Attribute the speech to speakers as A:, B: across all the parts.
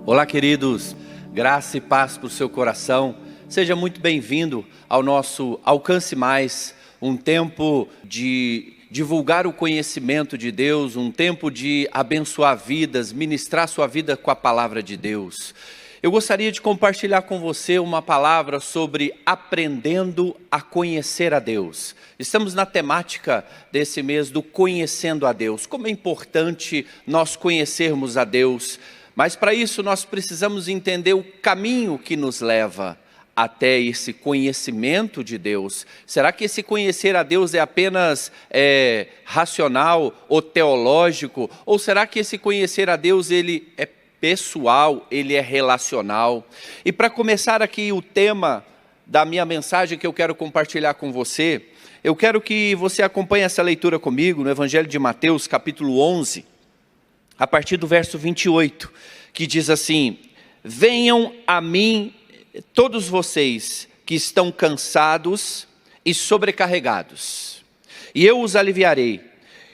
A: Olá, queridos, graça e paz para o seu coração. Seja muito bem-vindo ao nosso Alcance Mais, um tempo de divulgar o conhecimento de Deus, um tempo de abençoar vidas, ministrar sua vida com a palavra de Deus. Eu gostaria de compartilhar com você uma palavra sobre aprendendo a conhecer a Deus. Estamos na temática desse mês do conhecendo a Deus. Como é importante nós conhecermos a Deus. Mas para isso nós precisamos entender o caminho que nos leva até esse conhecimento de Deus. Será que esse conhecer a Deus é apenas racional ou teológico? Ou será que esse conhecer a Deus ele é pessoal, ele é relacional? E para começar aqui o tema da minha mensagem que eu quero compartilhar com você, eu quero que você acompanhe essa leitura comigo no Evangelho de Mateus, capítulo 11. A partir do verso 28, que diz assim: venham a mim todos vocês que estão cansados e sobrecarregados, e eu os aliviarei.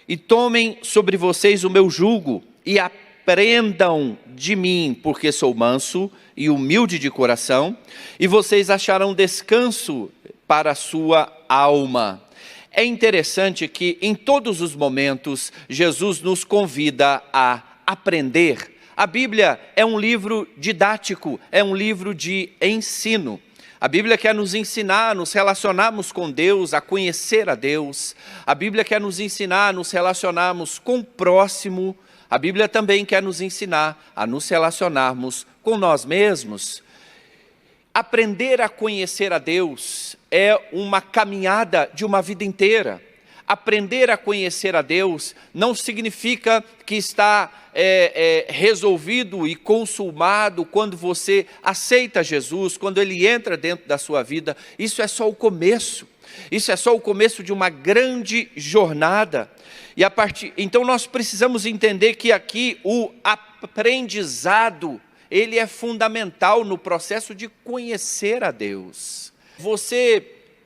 A: E tomem sobre vocês o meu jugo e aprendam de mim, porque sou manso e humilde de coração, e vocês acharão descanso para a sua alma. É interessante que em todos os momentos Jesus nos convida a aprender. A Bíblia é um livro didático, é um livro de ensino. A Bíblia quer nos ensinar a nos relacionarmos com Deus, a conhecer a Deus. A Bíblia quer nos ensinar a nos relacionarmos com o próximo. A Bíblia também quer nos ensinar a nos relacionarmos com nós mesmos. Aprender a conhecer a Deus é uma caminhada de uma vida inteira. Aprender a conhecer a Deus não significa que está resolvido e consumado quando você aceita Jesus, quando Ele entra dentro da sua vida. Isso é só o começo. Isso é só o começo de uma grande jornada. Então nós precisamos entender que aqui o aprendizado ele é fundamental no processo de conhecer a Deus. Você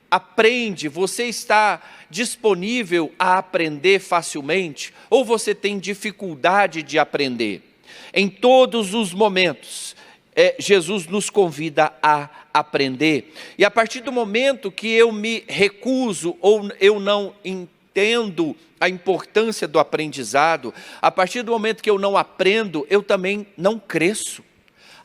A: aprende, você está disponível a aprender facilmente, ou você tem dificuldade de aprender? Em todos os momentos, Jesus nos convida a aprender. E a partir do momento que eu me recuso, ou eu não entendo a importância do aprendizado, a partir do momento que eu não aprendo, eu também não cresço.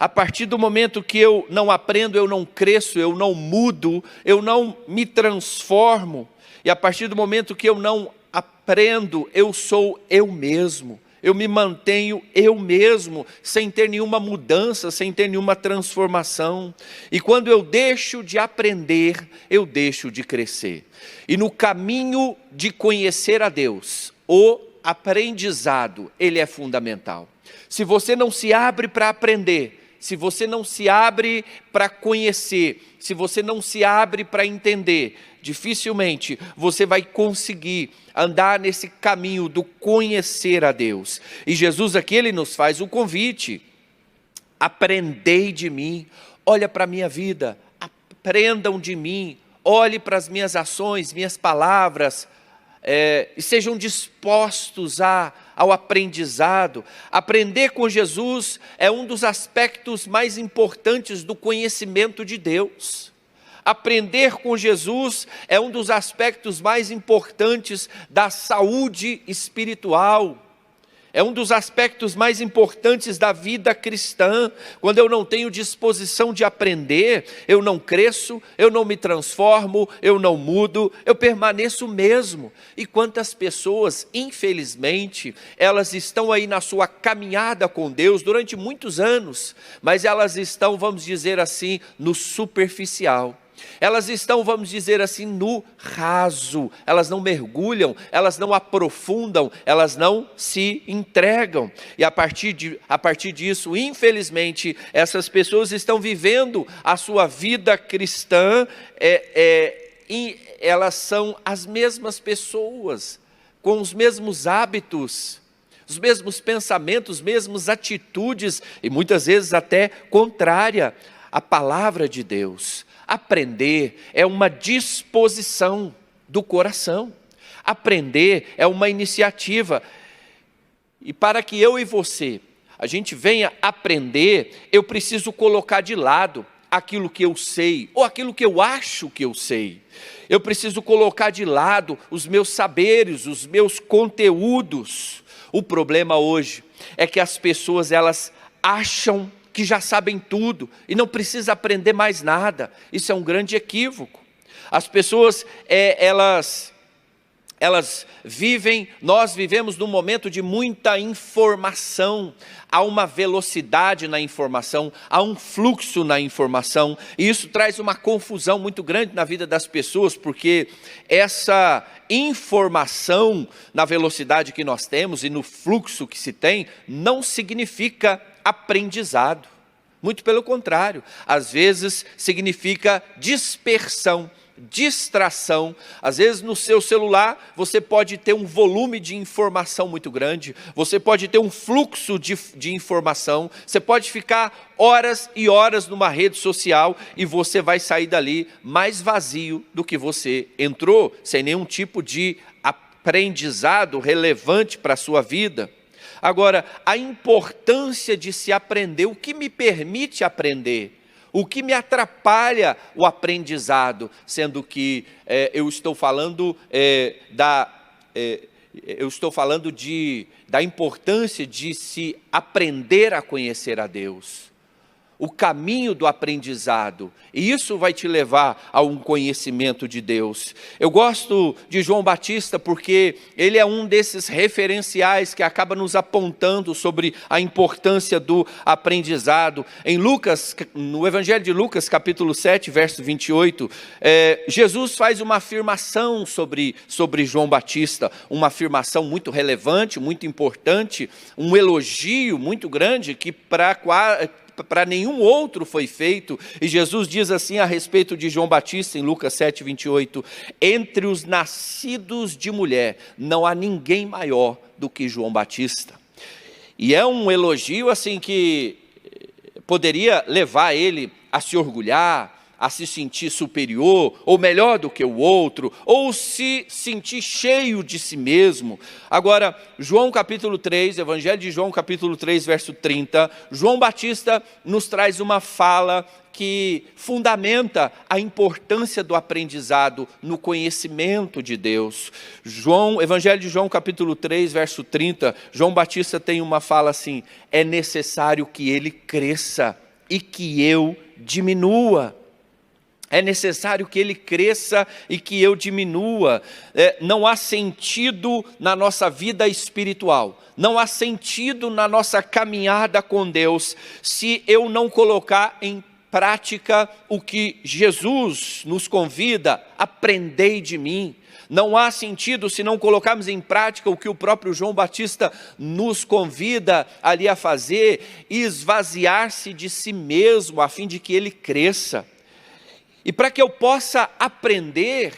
A: A partir do momento que eu não aprendo, eu não cresço, eu não mudo, eu não me transformo. E a partir do momento que eu não aprendo, eu sou eu mesmo. Eu me mantenho eu mesmo, sem ter nenhuma mudança, sem ter nenhuma transformação. E quando eu deixo de aprender, eu deixo de crescer. E no caminho de conhecer a Deus, o aprendizado, ele é fundamental. Se você não se abre para aprender, se você não se abre para conhecer, se você não se abre para entender, dificilmente você vai conseguir andar nesse caminho do conhecer a Deus. E Jesus aqui, Ele nos faz o convite: aprendei de mim, olha para a minha vida, aprendam de mim, olhe para as minhas ações, minhas palavras, e sejam dispostos ao aprendizado. Aprender com Jesus é um dos aspectos mais importantes do conhecimento de Deus. Aprender com Jesus é um dos aspectos mais importantes da saúde espiritual. É um dos aspectos mais importantes da vida cristã. Quando eu não tenho disposição de aprender, eu não cresço, eu não me transformo, eu não mudo, eu permaneço o mesmo. E quantas pessoas, infelizmente, elas estão aí na sua caminhada com Deus durante muitos anos, mas elas estão, vamos dizer assim, no superficial. Elas estão, vamos dizer assim, no raso. Elas não mergulham, elas não aprofundam, elas não se entregam. E a partir disso, infelizmente, essas pessoas estão vivendo a sua vida cristã, e elas são as mesmas pessoas, com os mesmos hábitos, os mesmos pensamentos, as mesmas atitudes, e muitas vezes até contrária à palavra de Deus. Aprender é uma disposição do coração. Aprender é uma iniciativa. E para que eu e você a gente venha aprender, eu preciso colocar de lado aquilo que eu sei, ou aquilo que eu acho que eu sei. Eu preciso colocar de lado os meus saberes, os meus conteúdos. O problema hoje é que as pessoas, elas acham que já sabem tudo e não precisa aprender mais nada. Isso é um grande equívoco. As pessoas, nós vivemos num momento de muita informação, há uma velocidade na informação, há um fluxo na informação, e isso traz uma confusão muito grande na vida das pessoas, porque essa informação, na velocidade que nós temos e no fluxo que se tem, não significa aprendizado, muito pelo contrário, às vezes significa dispersão, distração. Às vezes no seu celular você pode ter um volume de informação muito grande, você pode ter um fluxo de informação, você pode ficar horas e horas numa rede social e você vai sair dali mais vazio do que você entrou, sem nenhum tipo de aprendizado relevante para a sua vida. Agora, a importância de se aprender, o que me permite aprender? O que me atrapalha o aprendizado, sendo que eu estou falando da importância de se aprender a conhecer a Deus. O caminho do aprendizado, e isso vai te levar a um conhecimento de Deus. Eu gosto de João Batista porque ele é um desses referenciais que acaba nos apontando sobre a importância do aprendizado. Em Lucas, no Evangelho de Lucas, capítulo 7, verso 28, Jesus faz uma afirmação sobre João Batista, uma afirmação muito relevante, muito importante, um elogio muito grande que para nenhum outro foi feito, e Jesus diz assim a respeito de João Batista, em Lucas 7, 28, entre os nascidos de mulher, não há ninguém maior do que João Batista. E é um elogio assim que poderia levar ele a se orgulhar, a se sentir superior, ou melhor do que o outro, ou se sentir cheio de si mesmo. Agora, João capítulo 3, Evangelho de João capítulo 3, verso 30, João Batista nos traz uma fala que fundamenta a importância do aprendizado no conhecimento de Deus. Evangelho de João capítulo 3, verso 30, João Batista tem uma fala assim: é necessário que ele cresça e que eu diminua. É necessário que ele cresça e que eu diminua. Não há sentido na nossa vida espiritual, não há sentido na nossa caminhada com Deus, se eu não colocar em prática o que Jesus nos convida: aprendei de mim. Não há sentido se não colocarmos em prática o que o próprio João Batista nos convida ali a fazer, esvaziar-se de si mesmo, a fim de que ele cresça. E para que eu possa aprender,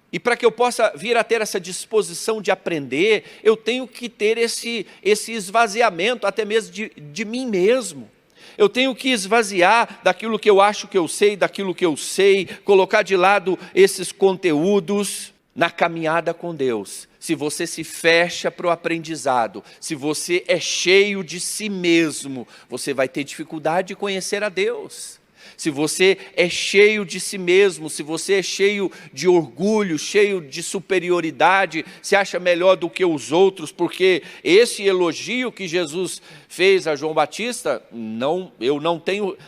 A: e para que eu possa vir a ter essa disposição de aprender, eu tenho que ter esse esvaziamento até mesmo de mim mesmo. Eu tenho que esvaziar daquilo que eu acho que eu sei, daquilo que eu sei, colocar de lado esses conteúdos na caminhada com Deus. Se você se fecha para o aprendizado, se você é cheio de si mesmo, você vai ter dificuldade de conhecer a Deus. Se você é cheio de si mesmo, se você é cheio de orgulho, cheio de superioridade, se acha melhor do que os outros, porque esse elogio que Jesus fez a João Batista,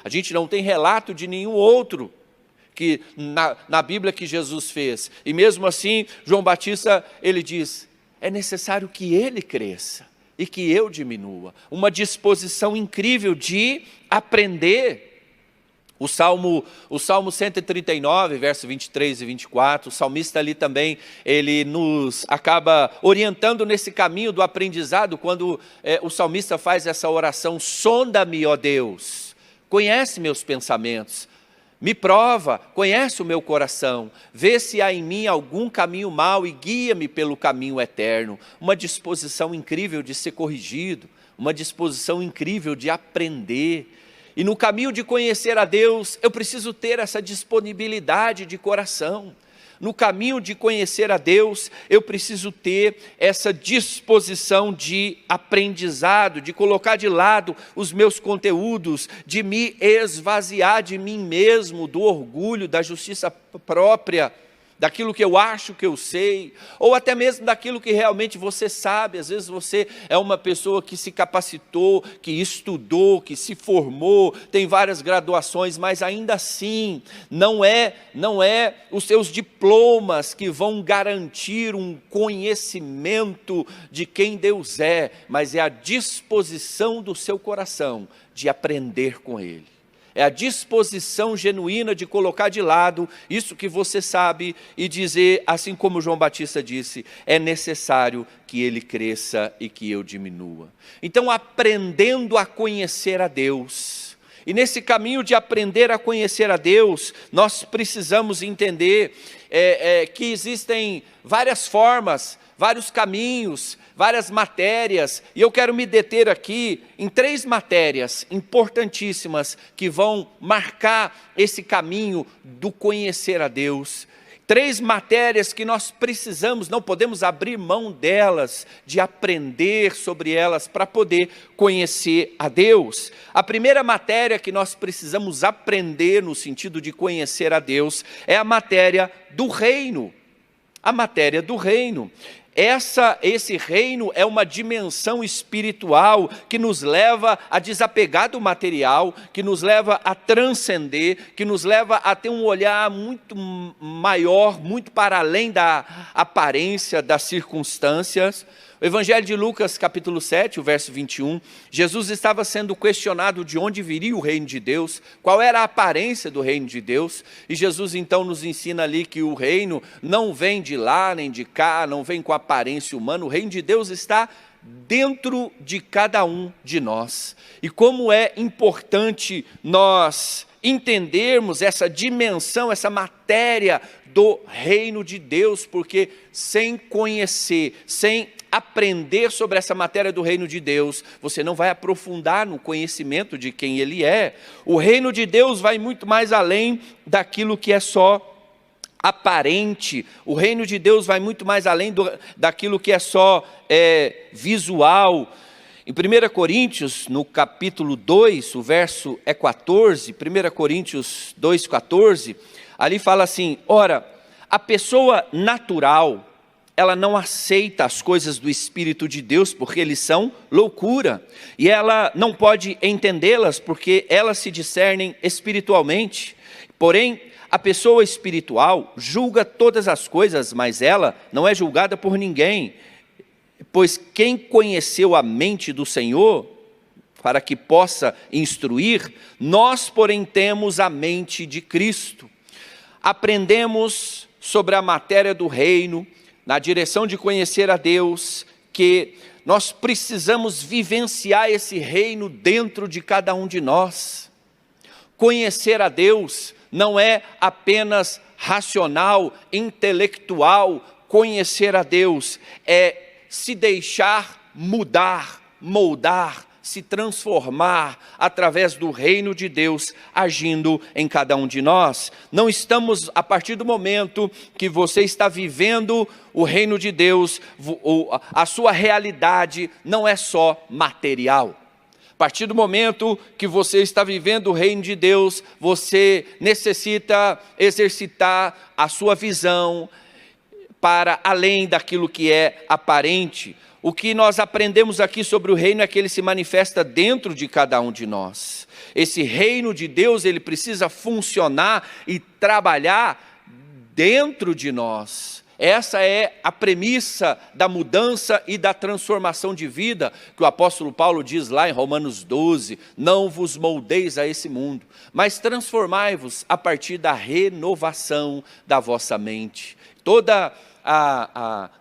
A: a gente não tem relato de nenhum outro que na Bíblia que Jesus fez. E mesmo assim, João Batista, ele diz: é necessário que ele cresça e que eu diminua. Uma disposição incrível de aprender. O Salmo 139, verso 23 e 24, o salmista ali também, ele nos acaba orientando nesse caminho do aprendizado, quando o salmista faz essa oração: sonda-me, ó Deus, conhece meus pensamentos, me prova, conhece o meu coração, vê se há em mim algum caminho mau e guia-me pelo caminho eterno. Uma disposição incrível de ser corrigido, uma disposição incrível de aprender. E no caminho de conhecer a Deus, eu preciso ter essa disponibilidade de coração. No caminho de conhecer a Deus, eu preciso ter essa disposição de aprendizado, de colocar de lado os meus conteúdos, de me esvaziar de mim mesmo, do orgulho, da justiça própria, daquilo que eu acho que eu sei, ou até mesmo daquilo que realmente você sabe. Às vezes você é uma pessoa que se capacitou, que estudou, que se formou, tem várias graduações, mas ainda assim não é os seus diplomas que vão garantir um conhecimento de quem Deus é, mas é a disposição do seu coração de aprender com Ele. É a disposição genuína de colocar de lado isso que você sabe e dizer, assim como João Batista disse, é necessário que ele cresça e que eu diminua. Então, aprendendo a conhecer a Deus, e nesse caminho de aprender a conhecer a Deus, nós precisamos entender que existem várias formas, vários caminhos, várias matérias, e eu quero me deter aqui em 3 matérias importantíssimas que vão marcar esse caminho do conhecer a Deus. 3 matérias que nós precisamos, não podemos abrir mão delas, de aprender sobre elas para poder conhecer a Deus. A primeira matéria que nós precisamos aprender no sentido de conhecer a Deus é a matéria do reino. A matéria do reino. Esse reino é uma dimensão espiritual que nos leva a desapegar do material, que nos leva a transcender, que nos leva a ter um olhar muito maior, muito para além da aparência, das circunstâncias. O Evangelho de Lucas, capítulo 7, o verso 21, Jesus estava sendo questionado de onde viria o reino de Deus, qual era a aparência do reino de Deus, e Jesus então nos ensina ali que o reino não vem de lá nem de cá, não vem com aparência humana, o reino de Deus está dentro de cada um de nós. E como é importante nós entendermos essa dimensão, essa matéria do reino de Deus, porque sem conhecer, sem aprender sobre essa matéria do reino de Deus, você não vai aprofundar no conhecimento de quem Ele é. O reino de Deus vai muito mais além daquilo que é só aparente. O reino de Deus vai muito mais além daquilo que é só visual. Em 1 Coríntios, no capítulo 2, o verso é 14, 1 Coríntios 2, 14, ali fala assim: ora, a pessoa natural, ela não aceita as coisas do Espírito de Deus, porque eles são loucura, e ela não pode entendê-las, porque elas se discernem espiritualmente. Porém, a pessoa espiritual julga todas as coisas, mas ela não é julgada por ninguém, pois quem conheceu a mente do Senhor, para que possa instruir, nós, porém, temos a mente de Cristo. Aprendemos sobre a matéria do reino, na direção de conhecer a Deus, que nós precisamos vivenciar esse reino dentro de cada um de nós. Conhecer a Deus não é apenas racional, intelectual. Conhecer a Deus é se deixar mudar, moldar, se transformar através do reino de Deus agindo em cada um de nós. Não estamos, a partir do momento que você está vivendo o reino de Deus, a sua realidade não é só material. A partir do momento que você está vivendo o reino de Deus, você necessita exercitar a sua visão para além daquilo que é aparente. O que nós aprendemos aqui sobre o reino é que ele se manifesta dentro de cada um de nós. Esse reino de Deus, ele precisa funcionar e trabalhar dentro de nós. Essa é a premissa da mudança e da transformação de vida, que o apóstolo Paulo diz lá em Romanos 12, não vos moldeis a esse mundo, mas transformai-vos a partir da renovação da vossa mente.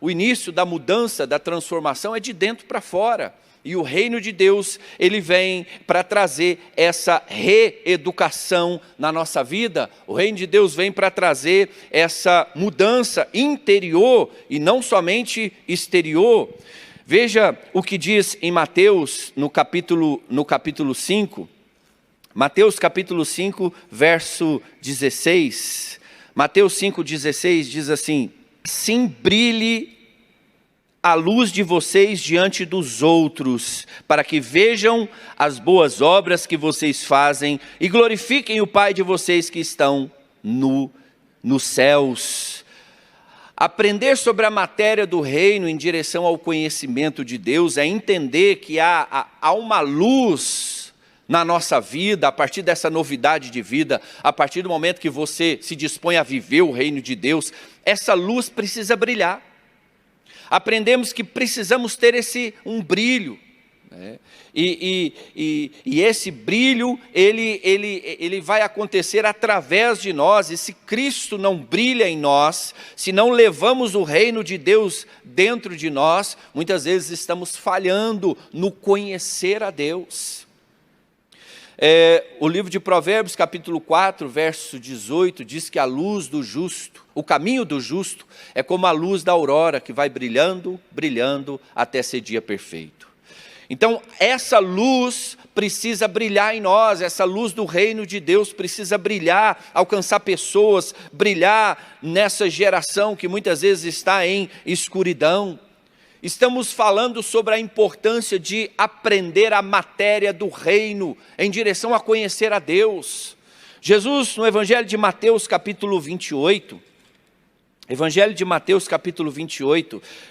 A: O início da mudança, da transformação é de dentro para fora. E o reino de Deus, ele vem para trazer essa reeducação na nossa vida. O reino de Deus vem para trazer essa mudança interior e não somente exterior. Veja o que diz em Mateus, no capítulo 5. Mateus capítulo 5, verso 16. Mateus 5,16 diz assim: assim brilhe a luz de vocês diante dos outros, para que vejam as boas obras que vocês fazem e glorifiquem o Pai de vocês que estão nos céus. Aprender sobre a matéria do reino em direção ao conhecimento de Deus é entender que há uma luz na nossa vida, a partir dessa novidade de vida, a partir do momento que você se dispõe a viver o reino de Deus, essa luz precisa brilhar. Aprendemos que precisamos ter um brilho, né? E esse brilho, ele vai acontecer através de nós. E se Cristo não brilha em nós, se não levamos o reino de Deus dentro de nós, muitas vezes estamos falhando no conhecer a Deus. O livro de Provérbios, capítulo 4, verso 18, diz que a luz do justo, o caminho do justo, é como a luz da aurora, que vai brilhando, brilhando, até ser dia perfeito. Então, essa luz precisa brilhar em nós, essa luz do reino de Deus precisa brilhar, alcançar pessoas, brilhar nessa geração que muitas vezes está em escuridão. Estamos falando sobre a importância de aprender a matéria do reino em direção a conhecer a Deus. Jesus, no Evangelho de Mateus, capítulo 28,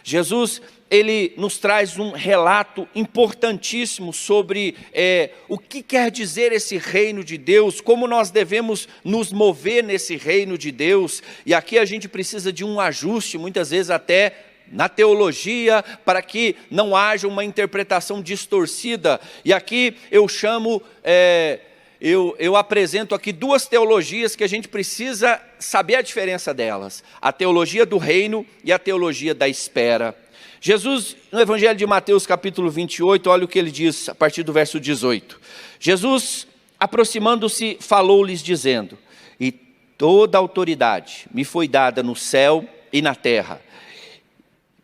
A: Jesus, ele nos traz um relato importantíssimo sobre o que quer dizer esse reino de Deus, como nós devemos nos mover nesse reino de Deus. E aqui a gente precisa de um ajuste, muitas vezes até na teologia, para que não haja uma interpretação distorcida. E aqui eu chamo, eu apresento aqui duas teologias que a gente precisa saber a diferença delas: a teologia do reino e a teologia da espera. Jesus, no Evangelho de Mateus, capítulo 28, olha o que ele diz a partir do verso 18. Jesus, aproximando-se, falou-lhes dizendo: e toda autoridade me foi dada no céu e na terra.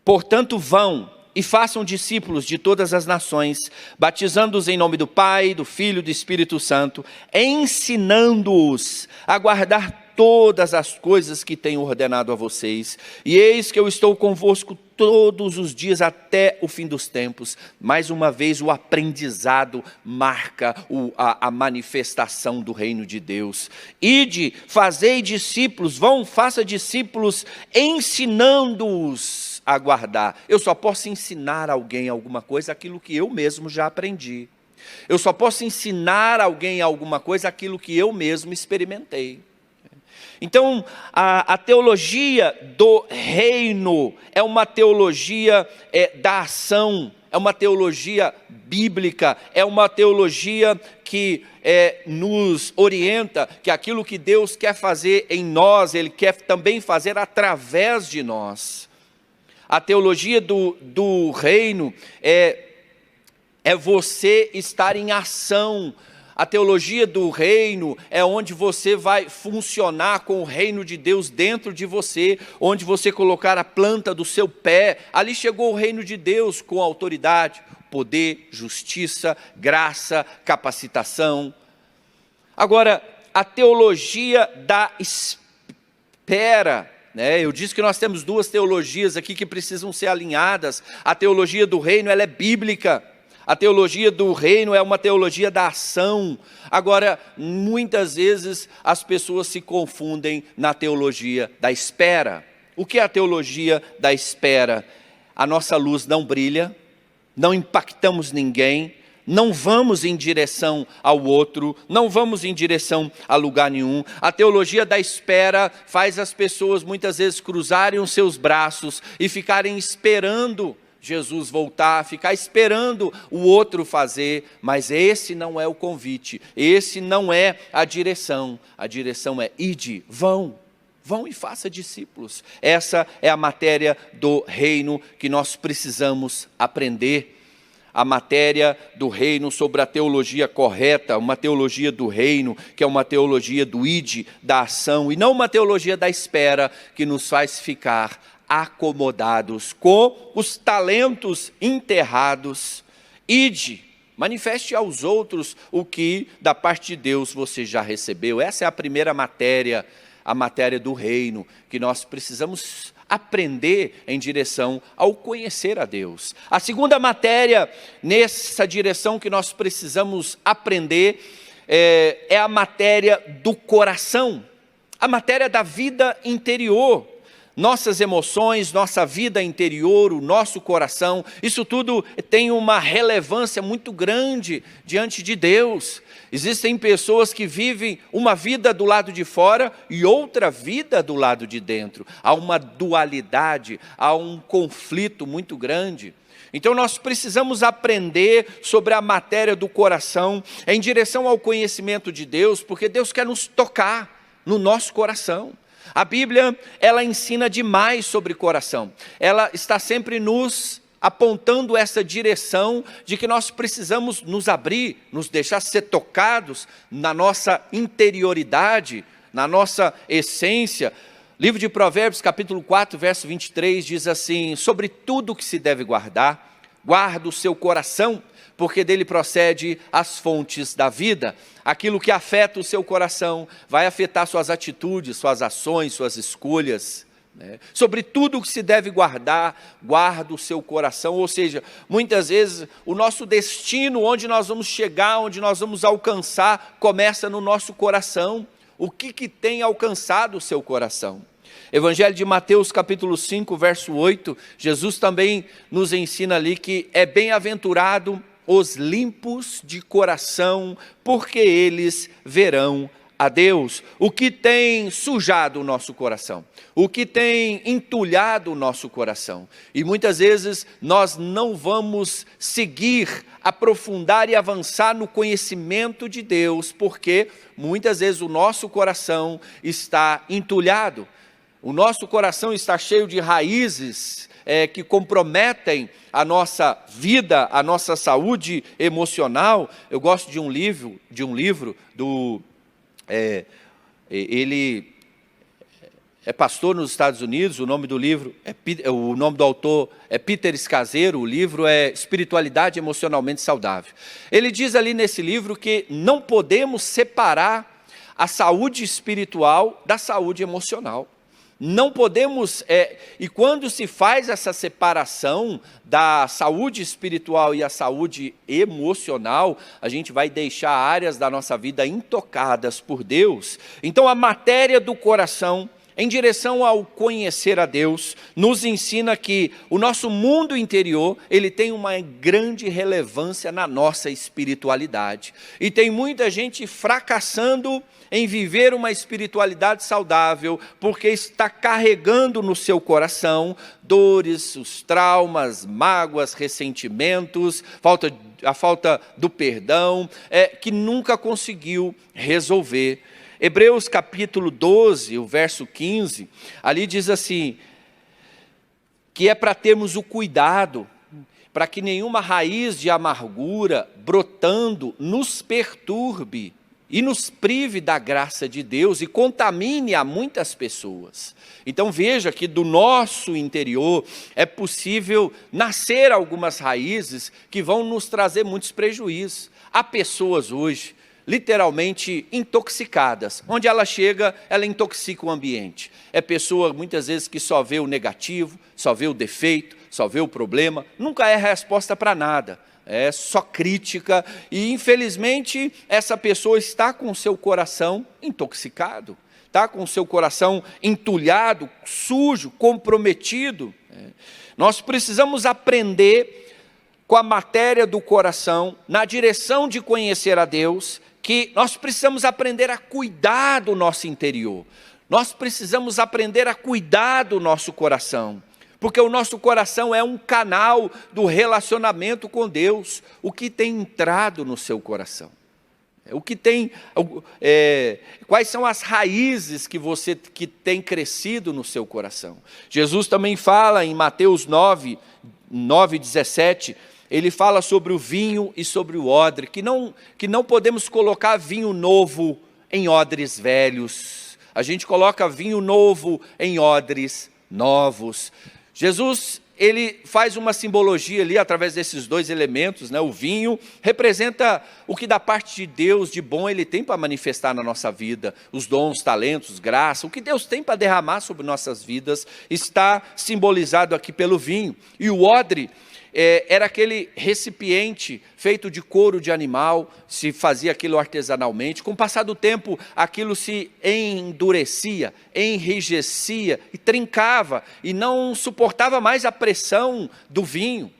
A: Portanto, vão e façam discípulos de todas as nações, batizando-os em nome do Pai, do Filho e do Espírito Santo, ensinando-os a guardar todas as coisas que tenho ordenado a vocês. E eis que eu estou convosco todos os dias até o fim dos tempos. Mais uma vez, o aprendizado marca a manifestação do reino de Deus. Ide, fazei discípulos, faça discípulos, ensinando-os a guardar. Eu só posso ensinar alguém alguma coisa aquilo que eu mesmo já aprendi. Eu só posso ensinar alguém alguma coisa aquilo que eu mesmo experimentei. Então, a teologia do reino é uma teologia da ação, é uma teologia bíblica, é uma teologia que nos orienta que aquilo que Deus quer fazer em nós, Ele quer também fazer através de nós. A teologia do reino é você estar em ação. A teologia do reino é onde você vai funcionar com o reino de Deus dentro de você, onde você colocar a planta do seu pé. Ali chegou o reino de Deus com autoridade, poder, justiça, graça, capacitação. Agora, a teologia da espera, eu disse que nós temos duas teologias aqui que precisam ser alinhadas. A teologia do reino, ela é bíblica. A teologia do reino é uma teologia da ação. Agora, muitas vezes as pessoas se confundem na teologia da espera. O que é a teologia da espera? A nossa luz não brilha, não impactamos ninguém, não vamos em direção ao outro, não vamos em direção a lugar nenhum. A teologia da espera faz as pessoas muitas vezes cruzarem os seus braços e ficarem esperando Jesus voltar, ficar esperando o outro fazer, mas esse não é o convite, esse não é a direção é ide, vão e faça discípulos. Essa é a matéria do reino que nós precisamos aprender. A matéria do reino sobre a teologia correta, uma teologia do reino, que é uma teologia do ide, da ação, e não uma teologia da espera, que nos faz ficar acomodados com os talentos enterrados. Ide, manifeste aos outros o que da parte de Deus você já recebeu. Essa é a primeira matéria a matéria do reino, que nós precisamos aprender em direção ao conhecer a Deus. A segunda matéria nessa direção que nós precisamos aprender é a matéria do coração, a matéria da vida interior. Nossas emoções, nossa vida interior, o nosso coração, isso tudo tem uma relevância muito grande diante de Deus. Existem pessoas que vivem uma vida do lado de fora e outra vida do lado de dentro. Há uma dualidade, há um conflito muito grande. Então nós precisamos aprender sobre a matéria do coração em direção ao conhecimento de Deus, porque Deus quer nos tocar no nosso coração. A Bíblia, ela ensina demais sobre coração. Ela está sempre nos apontando essa direção de que nós precisamos nos abrir, nos deixar ser tocados na nossa interioridade, na nossa essência. Livro de Provérbios, capítulo 4, verso 23, diz assim: sobre tudo que se deve guardar, guarda o seu coração, porque dele procede as fontes da vida. Aquilo que afeta o seu coração vai afetar suas atitudes, suas ações, suas escolhas. Sobre tudo o que se deve guardar, guarda o seu coração. Ou seja, muitas vezes o nosso destino, onde nós vamos chegar, onde nós vamos alcançar, começa no nosso coração. O que tem alcançado o seu coração? Evangelho de Mateus capítulo 5, verso 8, Jesus também nos ensina ali que é bem-aventurado os limpos de coração, porque eles verão a Deus. O que tem sujado o nosso coração? O que tem entulhado o nosso coração? E muitas vezes nós não vamos seguir, aprofundar e avançar no conhecimento de Deus, porque muitas vezes o nosso coração está entulhado. O nosso coração está cheio de raízes que comprometem a nossa vida, a nossa saúde emocional. Eu gosto de um livro do... ele é pastor nos Estados Unidos. O nome do livro, o nome do autor é Peter Scazzero. O livro é Espiritualidade Emocionalmente Saudável. Ele diz ali nesse livro que não podemos separar a saúde espiritual da saúde emocional. Não podemos, e quando se faz essa separação da saúde espiritual e a saúde emocional, a gente vai deixar áreas da nossa vida intocadas por Deus. Então a matéria do coração, em direção ao conhecer a Deus, nos ensina que o nosso mundo interior, ele tem uma grande relevância na nossa espiritualidade. E tem muita gente fracassando em viver uma espiritualidade saudável, porque está carregando no seu coração dores, os traumas, mágoas, ressentimentos, a falta do perdão, que nunca conseguiu resolver. Hebreus capítulo 12, o verso 15, ali diz assim, que é para termos o cuidado, para que nenhuma raiz de amargura brotando nos perturbe e nos prive da graça de Deus e contamine a muitas pessoas. Então veja que do nosso interior é possível nascer algumas raízes que vão nos trazer muitos prejuízos. Há pessoas hoje literalmente intoxicadas. Onde ela chega, ela intoxica o ambiente. É pessoa muitas vezes que só vê o negativo, só vê o defeito, só vê o problema, nunca é resposta para nada. É só crítica e infelizmente essa pessoa está com o seu coração intoxicado, está com o seu coração entulhado, sujo, comprometido. Nós precisamos aprender com a matéria do coração, na direção de conhecer a Deus, que nós precisamos aprender a cuidar do nosso interior. Nós precisamos aprender a cuidar do nosso coração. Porque o nosso coração é um canal do relacionamento com Deus. O que tem entrado no seu coração? Quais são as raízes que tem crescido no seu coração? Jesus também fala em Mateus 9, 17, ele fala sobre o vinho e sobre o odre, que não podemos colocar vinho novo em odres velhos. A gente coloca vinho novo em odres novos. Jesus, ele faz uma simbologia ali através desses dois elementos, né? O vinho representa o que da parte de Deus de bom ele tem para manifestar na nossa vida, os dons, talentos, graça, o que Deus tem para derramar sobre nossas vidas está simbolizado aqui pelo vinho. E o odre era aquele recipiente feito de couro de animal, se fazia aquilo artesanalmente. Com o passar do tempo, aquilo se endurecia, enrijecia e trincava, e não suportava mais a pressão do vinho.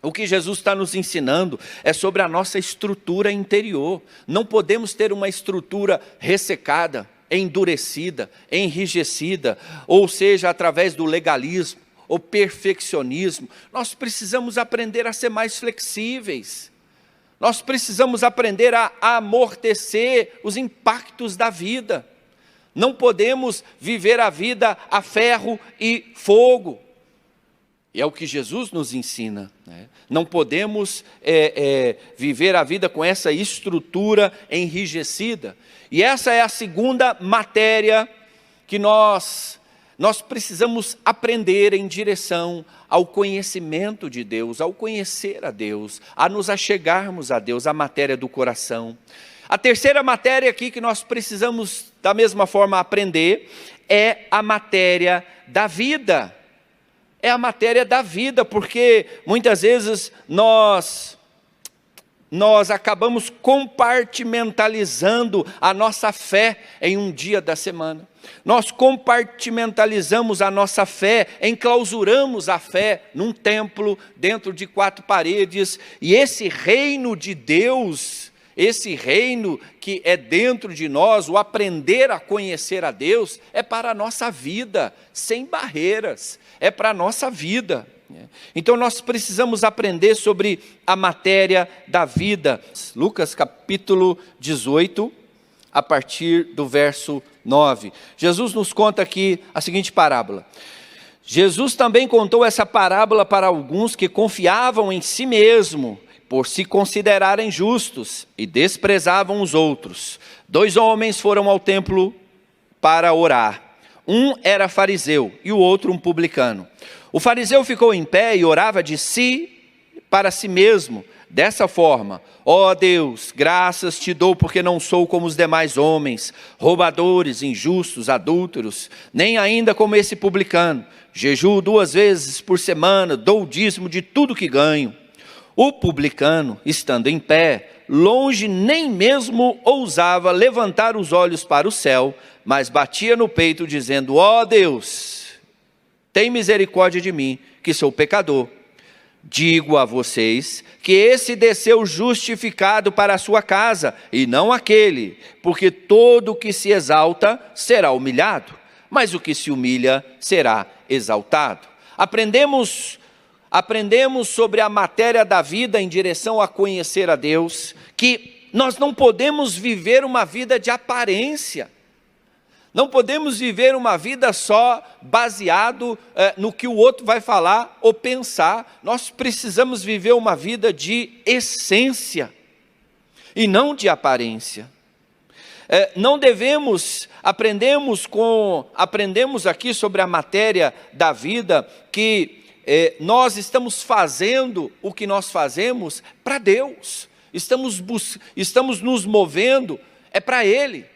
A: O que Jesus está nos ensinando é sobre a nossa estrutura interior. Não podemos ter uma estrutura ressecada, endurecida, enrijecida, ou seja, através do legalismo, o perfeccionismo. Nós precisamos aprender a ser mais flexíveis. Nós precisamos aprender a amortecer os impactos da vida. Não podemos viver a vida a ferro e fogo. E é o que Jesus nos ensina, né? Não podemos viver a vida com essa estrutura enrijecida. E essa é a segunda matéria que nós precisamos aprender em direção ao conhecimento de Deus, ao conhecer a Deus, a nos achegarmos a Deus, a matéria do coração. A terceira matéria aqui que nós precisamos da mesma forma aprender é a matéria da vida. É a matéria da vida, porque muitas vezes nós acabamos compartimentalizando a nossa fé em um dia da semana. Nós compartimentalizamos a nossa fé, enclausuramos a fé num templo, dentro de 4 paredes, e esse reino de Deus, esse reino que é dentro de nós, o aprender a conhecer a Deus, é para a nossa vida, sem barreiras, é para a nossa vida. Então nós precisamos aprender sobre a matéria da vida. Lucas capítulo 18, a partir do verso 9. Jesus nos conta aqui a seguinte parábola. Jesus também contou essa parábola para alguns que confiavam em si mesmo, por se considerarem justos, e desprezavam os outros. 2 homens foram ao templo para orar. Um era fariseu e o outro um publicano. O fariseu ficou em pé e orava de si para si mesmo, dessa forma: ó Deus, graças te dou porque não sou como os demais homens, roubadores, injustos, adúlteros, nem ainda como esse publicano. Jejuo 2 vezes por semana, dou o dízimo de tudo que ganho. O publicano, estando em pé, longe nem mesmo ousava levantar os olhos para o céu, mas batia no peito dizendo: ó Deus, tem misericórdia de mim, que sou pecador. Digo a vocês que esse desceu justificado para a sua casa, e não aquele, porque todo o que se exalta será humilhado, mas o que se humilha será exaltado. Aprendemos sobre a matéria da vida em direção a conhecer a Deus, que nós não podemos viver uma vida de aparência. Não podemos viver uma vida só baseado no que o outro vai falar ou pensar. Nós precisamos viver uma vida de essência e não de aparência. Não devemos, aprendemos aqui sobre a matéria da vida, que nós estamos fazendo o que nós fazemos para Deus. Estamos nos movendo, é para Ele.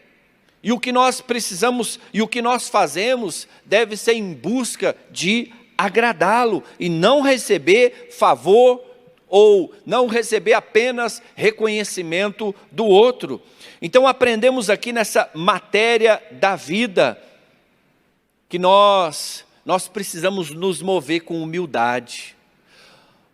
A: E o que nós precisamos e o que nós fazemos deve ser em busca de agradá-lo e não receber favor ou não receber apenas reconhecimento do outro. Então aprendemos aqui nessa matéria da vida que nós precisamos nos mover com humildade.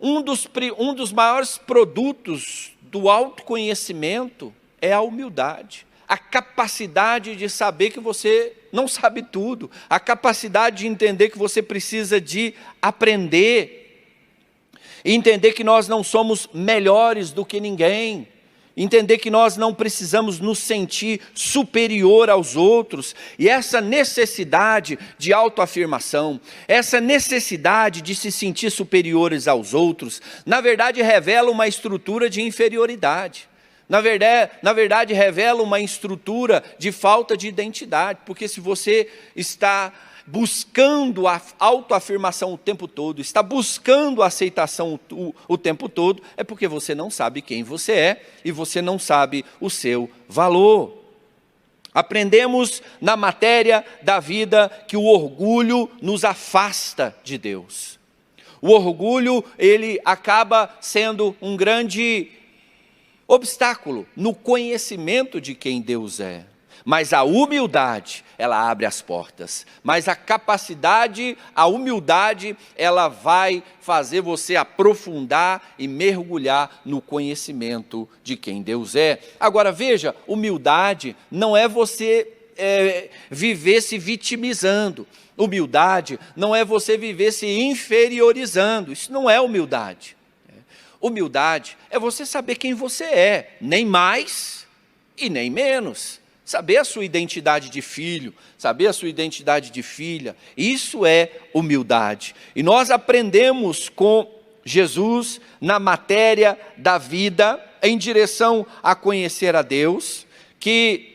A: Um dos maiores produtos do autoconhecimento é a humildade. A capacidade de saber que você não sabe tudo, a capacidade de entender que você precisa de aprender, e entender que nós não somos melhores do que ninguém, entender que nós não precisamos nos sentir superior aos outros, e essa necessidade de autoafirmação, essa necessidade de se sentir superiores aos outros, na verdade revela uma estrutura de inferioridade. Na verdade, revela uma estrutura de falta de identidade, porque se você está buscando a autoafirmação o tempo todo, está buscando a aceitação o tempo todo, é porque você não sabe quem você é e você não sabe o seu valor. Aprendemos na matéria da vida que o orgulho nos afasta de Deus. O orgulho, ele acaba sendo um grande obstáculo no conhecimento de quem Deus é. Mas a humildade, ela abre as portas. Mas a capacidade, a humildade, ela vai fazer você aprofundar e mergulhar no conhecimento de quem Deus é. Agora veja, humildade não é você viver se vitimizando. Humildade não é você viver se inferiorizando. Isso não é humildade. Humildade é você saber quem você é, nem mais e nem menos. Saber a sua identidade de filho, saber a sua identidade de filha, isso é humildade. E nós aprendemos com Jesus na matéria da vida, em direção a conhecer a Deus, que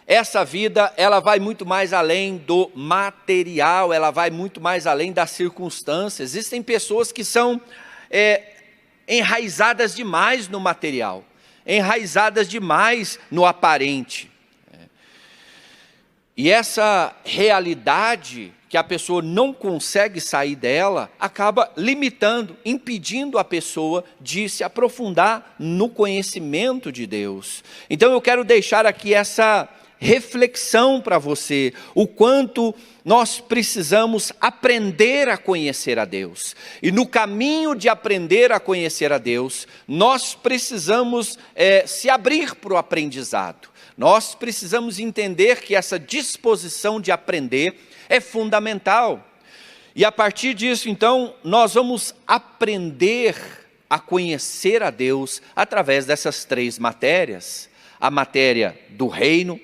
A: essa vida, ela vai muito mais além do material, ela vai muito mais além das circunstâncias. Existem pessoas que são enraizadas demais no material, enraizadas demais no aparente. E essa realidade que a pessoa não consegue sair dela, acaba limitando, impedindo a pessoa de se aprofundar no conhecimento de Deus. Então eu quero deixar aqui essa reflexão para você, o quanto nós precisamos aprender a conhecer a Deus. E no caminho de aprender a conhecer a Deus, nós precisamos se abrir para o aprendizado. Nós precisamos entender que essa disposição de aprender é fundamental. E a partir disso, então, nós vamos aprender a conhecer a Deus através dessas três matérias. A matéria do reino,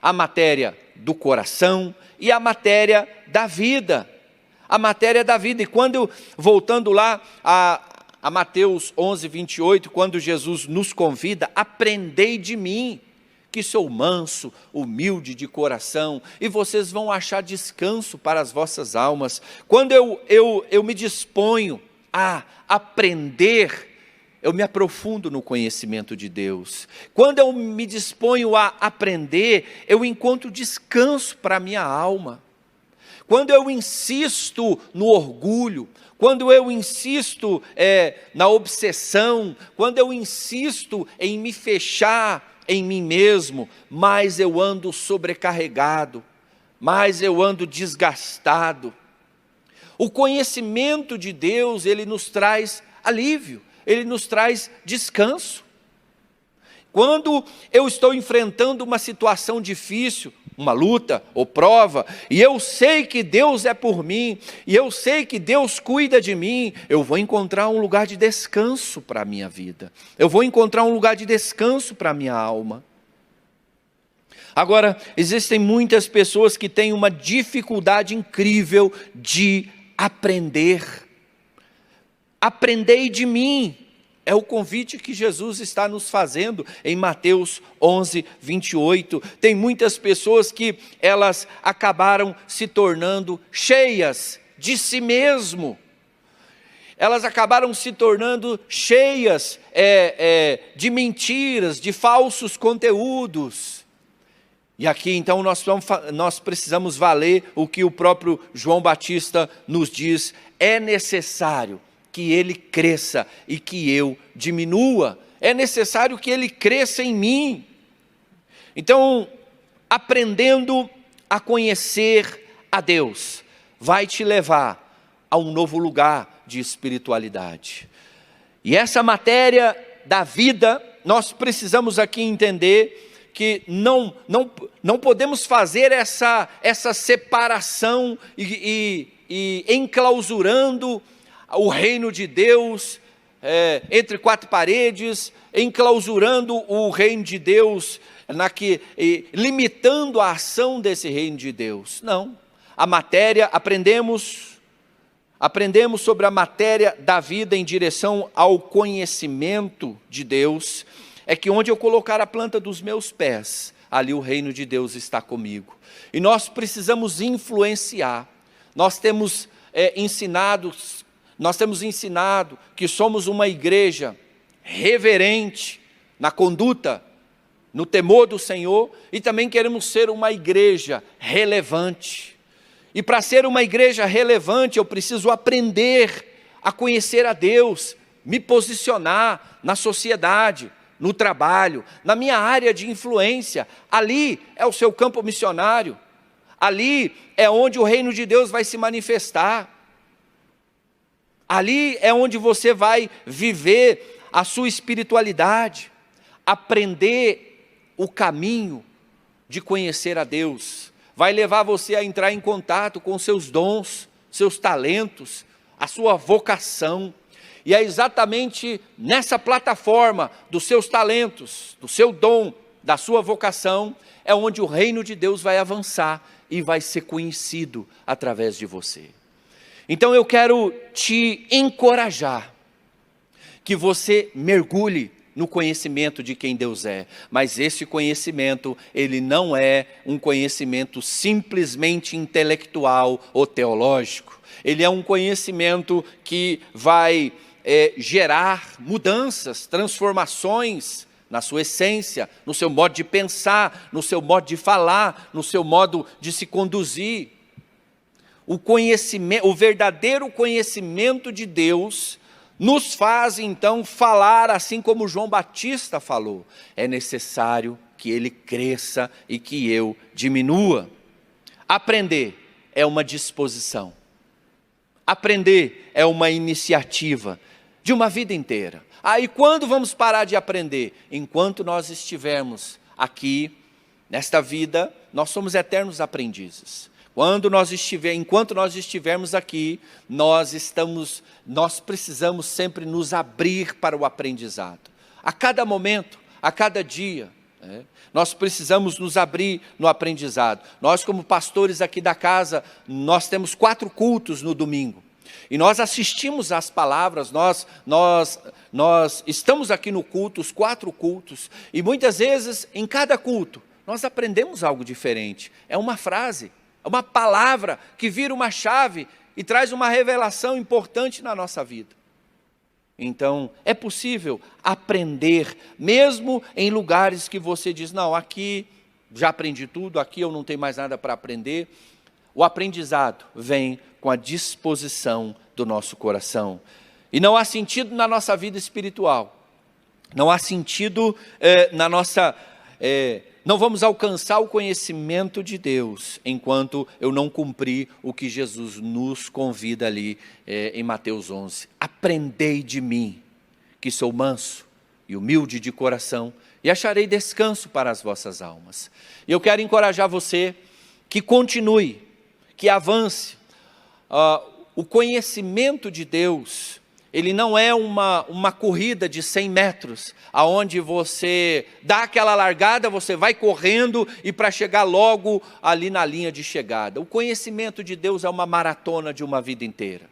A: a matéria do coração e a matéria da vida. A matéria da vida. E quando, voltando lá a Mateus 11, 28, quando Jesus nos convida, aprendei de mim, que sou manso, humilde de coração, e vocês vão achar descanso para as vossas almas. Quando eu me disponho a aprender, eu me aprofundo no conhecimento de Deus. Quando eu me disponho a aprender, eu encontro descanso para a minha alma. Quando eu insisto no orgulho, quando eu insisto na obsessão, quando eu insisto em me fechar em mim mesmo, mais eu ando sobrecarregado, mais eu ando desgastado. O conhecimento de Deus, ele nos traz alívio, ele nos traz descanso. Quando eu estou enfrentando uma situação difícil, uma luta ou prova, e eu sei que Deus é por mim, e eu sei que Deus cuida de mim, eu vou encontrar um lugar de descanso para a minha vida. Eu vou encontrar um lugar de descanso para a minha alma. Agora, existem muitas pessoas que têm uma dificuldade incrível de aprender. Aprendei de mim, é o convite que Jesus está nos fazendo em Mateus 11, 28. Tem muitas pessoas que elas acabaram se tornando cheias de si mesmo. Elas acabaram se tornando cheias de mentiras, de falsos conteúdos. E aqui então nós precisamos valer o que o próprio João Batista nos diz: é necessário que ele cresça e que eu diminua. É necessário que ele cresça em mim. Então, aprendendo a conhecer a Deus, vai te levar a um novo lugar de espiritualidade. E essa matéria da vida, nós precisamos aqui entender que não podemos fazer essa separação e enclausurando o reino de Deus entre quatro paredes, enclausurando o reino de Deus, limitando a ação desse reino de Deus. Não, a matéria, aprendemos sobre a matéria da vida em direção ao conhecimento de Deus, é que onde eu colocar a planta dos meus pés, ali o reino de Deus está comigo. E nós precisamos influenciar. Nós temos ensinado que somos uma igreja reverente na conduta, no temor do Senhor, e também queremos ser uma igreja relevante. E para ser uma igreja relevante, eu preciso aprender a conhecer a Deus, me posicionar na sociedade, no trabalho, na minha área de influência. Ali é o seu campo missionário, ali é onde o reino de Deus vai se manifestar, ali é onde você vai viver a sua espiritualidade, aprender o caminho de conhecer a Deus, vai levar você a entrar em contato com seus dons, seus talentos, a sua vocação. E é exatamente nessa plataforma dos seus talentos, do seu dom, da sua vocação, é onde o reino de Deus vai avançar e vai ser conhecido através de você. Então eu quero te encorajar, que você mergulhe no conhecimento de quem Deus é, mas esse conhecimento, ele não é um conhecimento simplesmente intelectual ou teológico, ele é um conhecimento que vai gerar mudanças, transformações na sua essência, no seu modo de pensar, no seu modo de falar, no seu modo de se conduzir. O verdadeiro conhecimento de Deus nos faz então falar assim como João Batista falou: é necessário que ele cresça e que eu diminua. Aprender é uma disposição, aprender é uma iniciativa de uma vida inteira. E quando vamos parar de aprender? Enquanto nós estivermos aqui nesta vida, nós somos eternos aprendizes. Enquanto nós estivermos aqui, nós precisamos sempre nos abrir para o aprendizado. A cada momento, a cada dia, nós precisamos nos abrir no aprendizado. Nós, como pastores aqui da casa, nós temos 4 cultos no domingo. E nós assistimos às palavras, nós estamos aqui no culto, os 4 cultos, e muitas vezes, em cada culto, nós aprendemos algo diferente. É uma frase, é uma palavra que vira uma chave e traz uma revelação importante na nossa vida. Então, é possível aprender, mesmo em lugares que você diz: não, aqui já aprendi tudo, aqui eu não tenho mais nada para aprender. O aprendizado vem com a disposição do nosso coração. E não há sentido na nossa vida espiritual, não há sentido não vamos alcançar o conhecimento de Deus enquanto eu não cumprir o que Jesus nos convida ali em Mateus 11. Aprendei de mim, que sou manso e humilde de coração, e acharei descanso para as vossas almas. E eu quero encorajar você que continue, que avance. O conhecimento de Deus, ele não é uma corrida de 100 metros, aonde você dá aquela largada, você vai correndo e para chegar logo ali na linha de chegada. O conhecimento de Deus é uma maratona de uma vida inteira.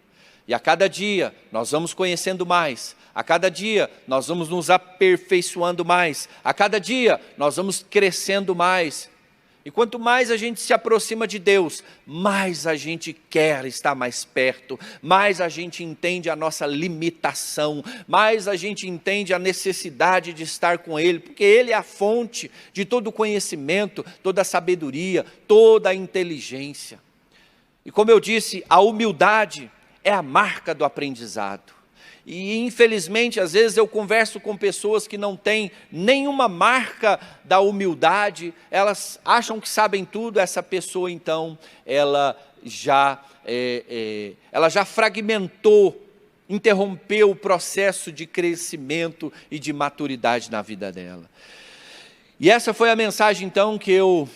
A: E a cada dia nós vamos conhecendo mais, a cada dia nós vamos nos aperfeiçoando mais, a cada dia nós vamos crescendo mais. E quanto mais a gente se aproxima de Deus, mais a gente quer estar mais perto, mais a gente entende a nossa limitação, mais a gente entende a necessidade de estar com Ele, porque Ele é a fonte de todo o conhecimento, toda a sabedoria, toda a inteligência. E como eu disse, a humildade é a marca do aprendizado. E infelizmente, às vezes eu converso com pessoas que não têm nenhuma marca da humildade, elas acham que sabem tudo. Essa pessoa então, ela já fragmentou, interrompeu o processo de crescimento e de maturidade na vida dela. E essa foi a mensagem então que eu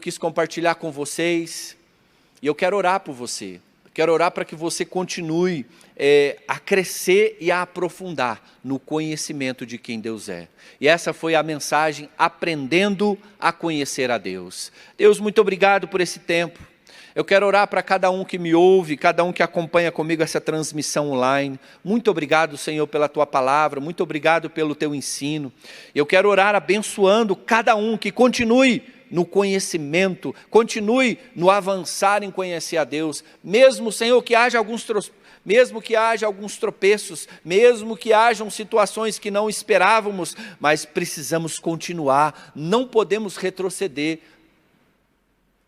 A: quis compartilhar com vocês, e eu quero orar por você. Quero orar para que você continue a crescer e a aprofundar no conhecimento de quem Deus é. E essa foi a mensagem, aprendendo a conhecer a Deus. Deus, muito obrigado por esse tempo. Eu quero orar para cada um que me ouve, cada um que acompanha comigo essa transmissão online. Muito obrigado, Senhor, pela Tua palavra, muito obrigado pelo Teu ensino. Eu quero orar abençoando cada um que continue no conhecimento, continue no avançar em conhecer a Deus, mesmo, Senhor, que haja alguns tropeços, mesmo que hajam situações que não esperávamos, mas precisamos continuar, não podemos retroceder.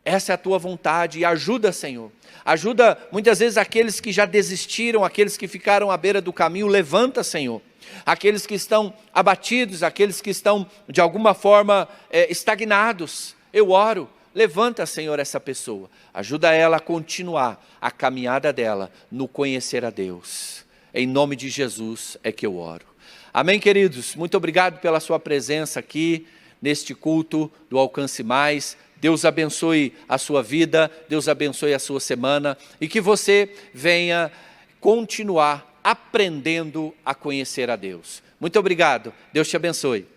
A: Essa é a Tua vontade, e ajuda, Senhor. Ajuda muitas vezes aqueles que já desistiram, aqueles que ficaram à beira do caminho, levanta, Senhor. Aqueles que estão abatidos, aqueles que estão de alguma forma estagnados, eu oro, levanta, Senhor, essa pessoa. Ajuda ela a continuar a caminhada dela no conhecer a Deus. Em nome de Jesus é que eu oro. Amém, queridos? Muito obrigado pela sua presença aqui, neste culto do Alcance Mais. Deus abençoe a sua vida, Deus abençoe a sua semana e que você venha continuar aprendendo a conhecer a Deus. Muito obrigado, Deus te abençoe.